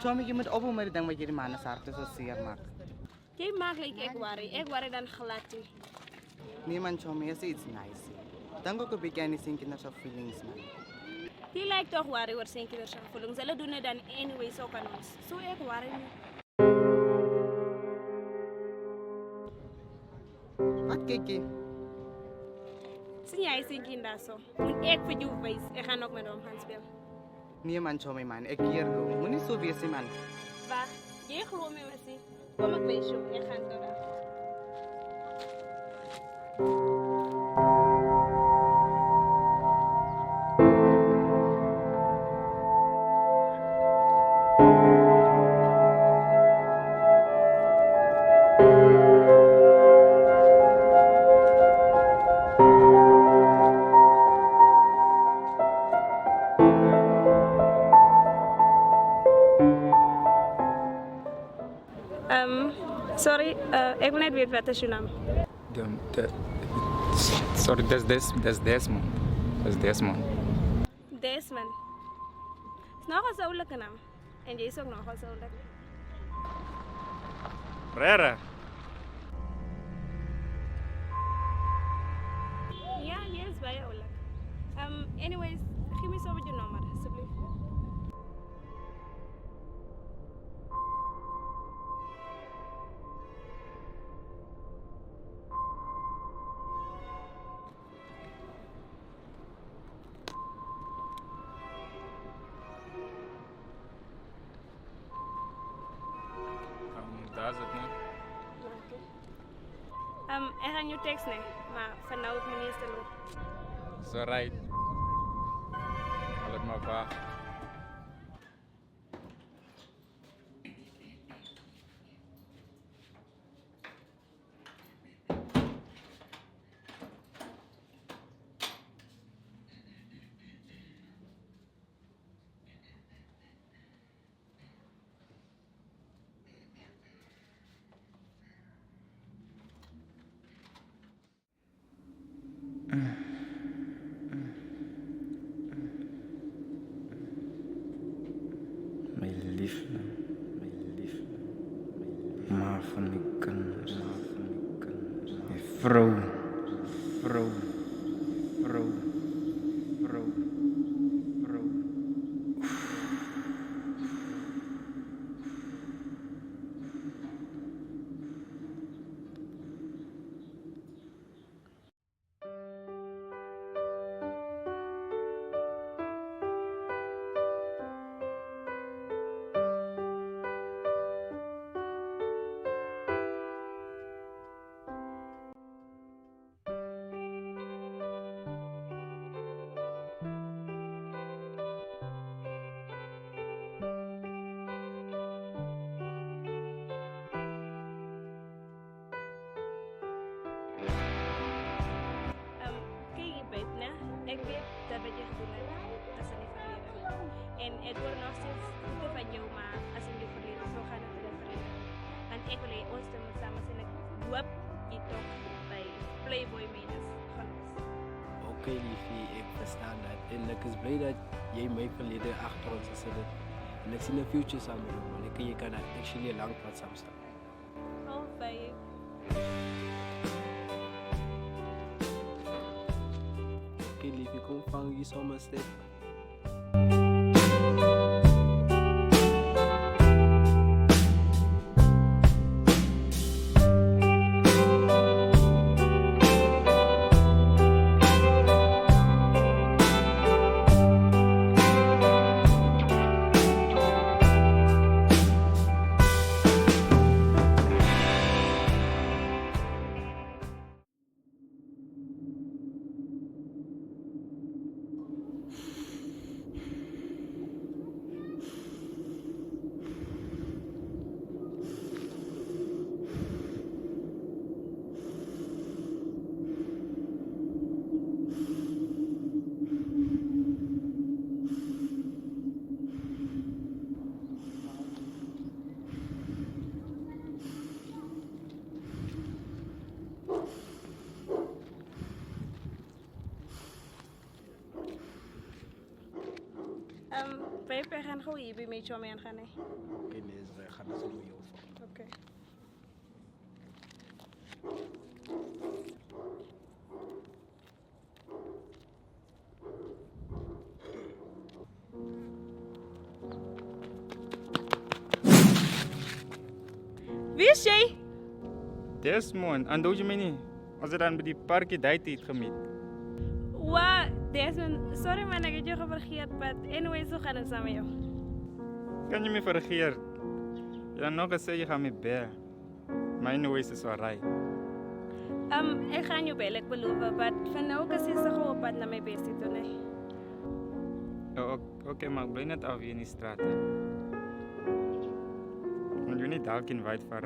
Chome, je moet ophouden met het ding wat je de mannen zegt, zo zeer maakt. Jy maak like ek worry dan glad nie. Nee man, Chome, is iets nice. Denk ook een beetje aan die zijn kinders of feelings, man. Die lijkt toch worry oor zijn kinders en voelings. Hulle doen het dan anyway so kan ons. So ek worry nie. Wat kijk je? Sien jy sien kinders so? Moet ek vir jou wys. Ek gaan ook met hom gaan speel. Nee man, Chome man, ik keer jou. Moet niet zo wezen man. Wag, jy glo my mos. Kom ek wys jou. Ek gaan nou daar. Sorry, ek wil net weet wat is jou naam? Sorry, that's Desmond. That's Desmond. Desmond. Is nog 'n soulike naam. En jy is ook nog 'n soulike. Rara. Ja, jy is baie oulik. Anyways, gee my so met jou nommer asseblief. Daar is het nu. Ek gaan jou tekst nee, maar van nou het my nie eens te loop. Zo right. Al het maar waar. Mijn liefde, maar van mijn kinders, mijn vrouw. Ik weet dat wat je gedoe hebt, dat is niet verleden. En het wordt nog steeds goed van jou, maar als je niet verleden, zo gaat het in het verleden. En ik wil ons samen zijn, ik hoop je toch bij Playboy Medes van ons. Oké, liefie, ik versta dat. En ik is blij dat jij mijn verleden achter ons has zet. En ik zie de future samen doen, want je kan actually lang wat samen staan. Oh, babe. Oké, liefie, kom vang je zomaar step. Pepe, gaan gauw hier bij mij mee gaan. Oké, nee, ze gaan dat zo met jou van. Oké. Wie is jij? Desmond, en doe je me niet? Als je dan bij die parkie die tijd gemeten. Wow, Desmond, sorry man, ik heb je vergeten, maar anyway, zo gaan we samen jou. Kan je me vergeten? Je had nog gezegd je gaat me bellen. Maar anyway, is wel right. Ik ga je bellen, ik beloof, maar van nu kan je zo op pad naar mijn best doen, hè. Oké, maar ik blijf net af hier in die straat. Hè. Want je niet elke invite voor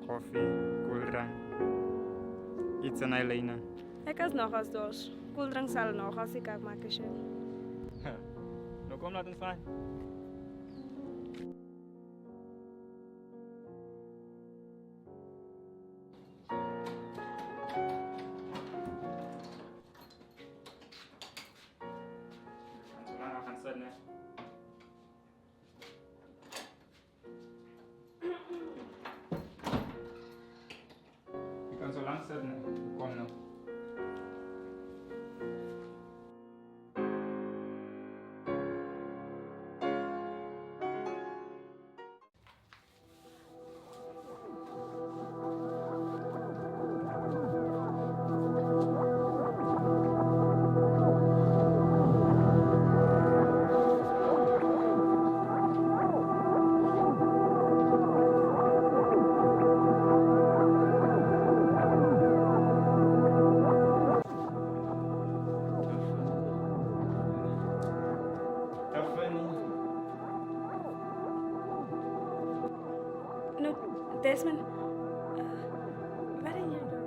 koffie, koeldrank, iets aan eilijnen. Ik has nog als doos. Koeldrank zal nog als ik kan maken. Nou kom, laat ons gaan. Je kan zo lang zitten. Kom nou. No, Desmond, wat ben je doen?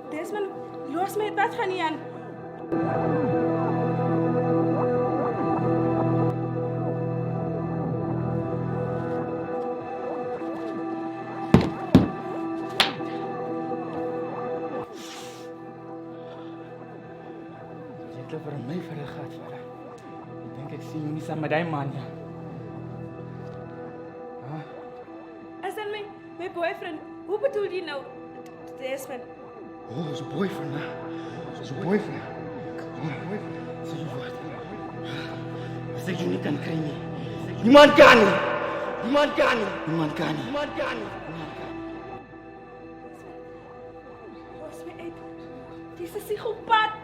Desmond, los met wat gaan niet aan? Het over mij verder gaat, vader. Ik denk ik zie je niet samen met die man, ja. Is dat mijn boyfriend? Hoe bedoel je nou, Desmond? Oh, zijn boyfriend, hè? Zijn boyfriend. Oh, boyfriend. Zeg je wat? Als ik je niet kan krijgen. Niemand kan niet. Niemand kan niet. Niemand kan niet. Niemand kan niet. Los me uit. Deze psychopaat.